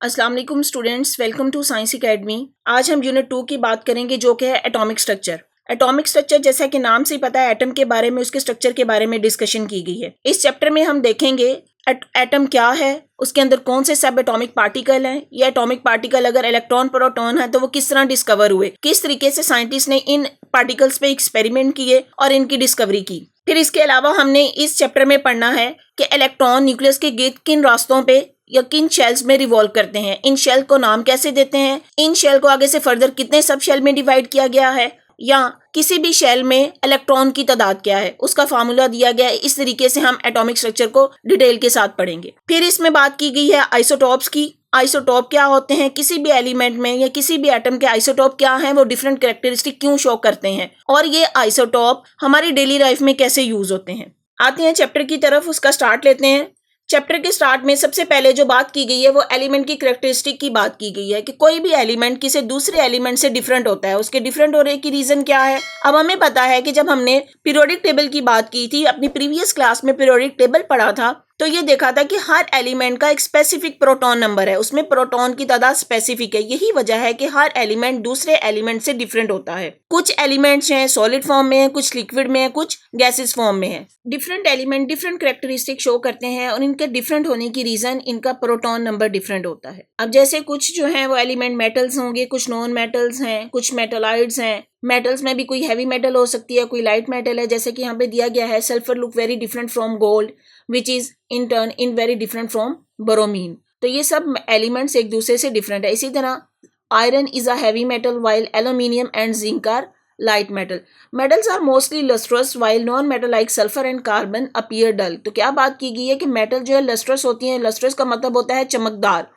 अस्सलाम वालेकुम students, welcome to science academy. आज हम यूनिट 2 की बात करेंगे जो कि है एटॉमिक स्ट्रक्चर। एटॉमिक स्ट्रक्चर जैसा कि नाम से ही पता है, एटम के बारे में, उसके स्ट्रक्चर के बारे में डिस्कशन की गई है। इस चैप्टर में हम देखेंगे एटम क्या है, उसके अंदर कौन से सब एटॉमिक पार्टिकल हैं, ये एटॉमिक पार्टिकल अगर इलेक्ट्रॉन प्रोटॉन है तो वो किस तरह डिस्कवर हुए, किस तरीके से साइंटिस्ट ने इन पार्टिकल्स पे एक्सपेरिमेंट किए और इनकी डिस्कवरी की। फिर इसके अलावा हमने इस चैप्टर में पढ़ना है कि इलेक्ट्रॉन न्यूक्लियस के गिर्द किन रास्तों पे या किन शेल्स में रिवॉल्व करते हैं, इन शेल को नाम कैसे देते हैं, इन शेल को आगे से फर्दर कितने सब शेल में डिवाइड किया गया है, या किसी भी शेल में इलेक्ट्रॉन की तादाद क्या है, उसका फार्मूला दिया गया है। इस तरीके से हम एटॉमिक स्ट्रक्चर को डिटेल के साथ पढ़ेंगे। फिर इसमें बात की गई है आइसोटॉप्स की। आइसोटॉप क्या होते हैं, किसी भी एलिमेंट में या किसी भी एटम के आइसोटॉप क्या हैं, वो डिफरेंट कैरेक्टरिस्टिक क्यों शो करते हैं और ये आइसोटॉप हमारी डेली लाइफ में कैसे यूज होते हैं। आते हैं चैप्टर की तरफ, उसका स्टार्ट लेते हैं। चैप्टर के स्टार्ट में सबसे पहले जो बात की गई है वो एलिमेंट की कैरेक्टरिस्टिक की बात की गई है कि कोई भी एलिमेंट किसी दूसरे एलिमेंट से डिफरेंट होता है। उसके डिफरेंट होने की रीजन क्या है। अब हमें पता है कि जब हमने पीरियोडिक टेबल की बात की थी, अपनी प्रीवियस क्लास में पीरियोडिक टेबल पढ़ा था, तो ये देखा था कि हर एलिमेंट का एक स्पेसिफिक प्रोटॉन नंबर है, उसमें प्रोटॉन की तादाद स्पेसिफिक है। यही वजह है कि हर एलिमेंट दूसरे एलिमेंट से डिफरेंट होता है। कुछ एलिमेंट्स हैं सॉलिड फॉर्म में है, कुछ लिक्विड में है, कुछ गैसेस फॉर्म में है। Different element different characteristic show करते हैं और इनके डिफरेंट होने की रीजन इनका प्रोटॉन नंबर डिफरेंट होता है। अब जैसे कुछ जो है वो एलिमेंट मेटल्स होंगे, कुछ नॉन मेटल्स हैं, कुछ मेटलाइड्स हैं। मेटल्स में भी कोई हैवी मेटल हो सकती है, कोई लाइट मेटल है। जैसे कि यहाँ पे दिया गया है sulphur look very different from gold which is in turn in very different from bromine. तो ये सब एलिमेंट्स एक दूसरे से डिफरेंट है। इसी तरह iron is a heavy metal while aluminium and zinc are light metal. Metals are mostly lustrous while non-metal like sulfur and carbon appear dull. तो क्या बात की गई है कि मेटल जो है लस्ट्रस होती है। लस्ट्रस का मतलब होता है चमकदार,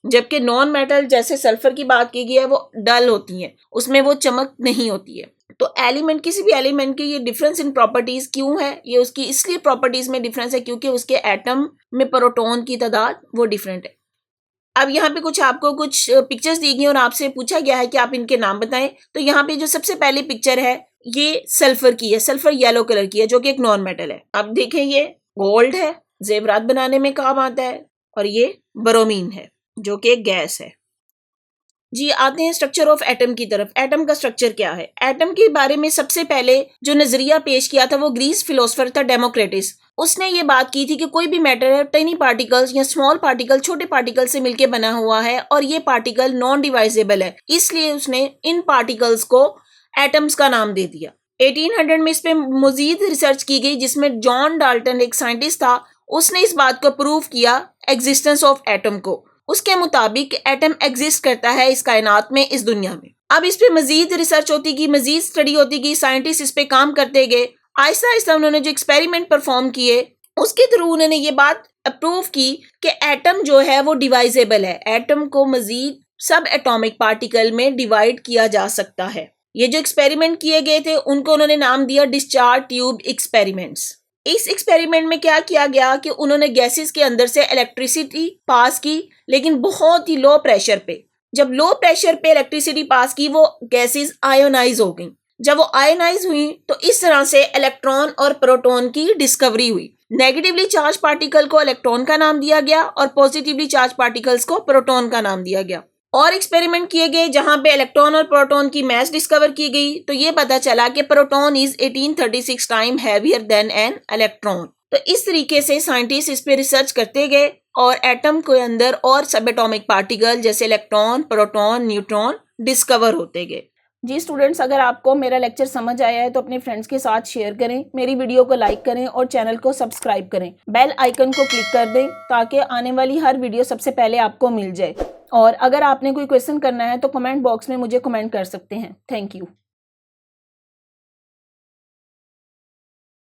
जबकि नॉन मेटल जैसे सल्फर की बात की गई है वो डल होती है, उसमें वो चमक नहीं होती है। तो एलिमेंट, किसी भी एलिमेंट की ये डिफरेंस इन प्रॉपर्टीज क्यों है, ये उसकी इसलिए प्रॉपर्टीज में डिफरेंस है क्योंकि उसके एटम में प्रोटॉन की तादाद वो डिफरेंट है। अब यहाँ पे आपको कुछ पिक्चर्स दी गई और आपसे पूछा गया है कि आप इनके नाम बताएं। तो यहाँ पे जो सबसे पहली पिक्चर है ये सल्फर की है। सल्फर येलो कलर की है जो कि एक नॉन मेटल है। अब देखें ये गोल्ड है, जेवरात बनाने में काम आता है, और ये ब्रोमीन है जो कि एक गैस है। जी आते हैं स्ट्रक्चर ऑफ एटम की तरफ। एटम का स्ट्रक्चर क्या है। एटम के बारे में सबसे पहले जो नजरिया पेश किया था वो ग्रीस फिलोसफर था डेमोक्रेटिस। उसने ये बात की थी कि कोई भी मैटर है टाइनी पार्टिकल्स या स्मॉल पार्टिकल छोटे पार्टिकल से मिलकर बना हुआ है और ये पार्टिकल नॉन डिवाइजेबल है, इसलिए उसने इन पार्टिकल्स को एटम्स का नाम दे दिया। 1800 में इस पे मजीद रिसर्च की गई जिसमें जॉन डाल्टन एक साइंटिस्ट था, उसने इस बात को प्रूव किया एग्जिस्टेंस ऑफ एटम को। उसके मुताबिक एटम एग्जिस्ट करता है इस कायनात में, इस दुनिया में। अब इस पे मजीद रिसर्च होती गई, मजीद स्टडी होती गई, साइंटिस्ट इस पे काम करते गए। आहिस्ता आहिस्ता उन्होंने जो एक्सपेरिमेंट परफॉर्म किए उसके थ्रू उन्होंने ये बात अप्रूव की कि एटम जो है वो डिवाइजेबल है। एटम को मजीद सब एटॉमिक पार्टिकल में डिवाइड किया जा सकता है। ये जो एक्सपेरिमेंट किए गए थे उनको उन्होंने नाम दिया डिस्चार्ज ट्यूब एक्सपेरिमेंट्स। इस एक्सपेरिमेंट में क्या किया गया कि उन्होंने गैसेस के अंदर से इलेक्ट्रिसिटी पास की, लेकिन बहुत ही लो प्रेशर पे। जब लो प्रेशर पे इलेक्ट्रिसिटी पास की वो गैसेस आयोनाइज हो गई। जब वो आयोनाइज हुई तो इस तरह से इलेक्ट्रॉन और प्रोटॉन की डिस्कवरी हुई। नेगेटिवली चार्ज पार्टिकल को इलेक्ट्रॉन का नाम दिया गया और पॉजिटिवली चार्ज पार्टिकल्स को प्रोटॉन का नाम दिया गया। और एक्सपेरिमेंट किए गए जहां पे इलेक्ट्रॉन और प्रोटॉन की मास डिस्कवर की गई, तो ये पता चला कि proton is 1836 time heavier than an electron. तो इस तरीके से साइंटिस्ट इस पे रिसर्च करते गए और एटम के अंदर और सब एटॉमिक पार्टिकल जैसे इलेक्ट्रॉन, प्रोटॉन, न्यूट्रॉन डिस्कवर होते गए। जी स्टूडेंट्स, अगर आपको मेरा लेक्चर समझ आया है तो अपने फ्रेंड्स के साथ शेयर करें, मेरी वीडियो को लाइक करें और चैनल को सब्सक्राइब करें। बेल आइकन को क्लिक कर दें ताकि आने वाली हर वीडियो सबसे पहले आपको मिल जाए। और अगर आपने कोई क्वेश्चन करना है तो कमेंट बॉक्स में मुझे कमेंट कर सकते हैं। Thank you.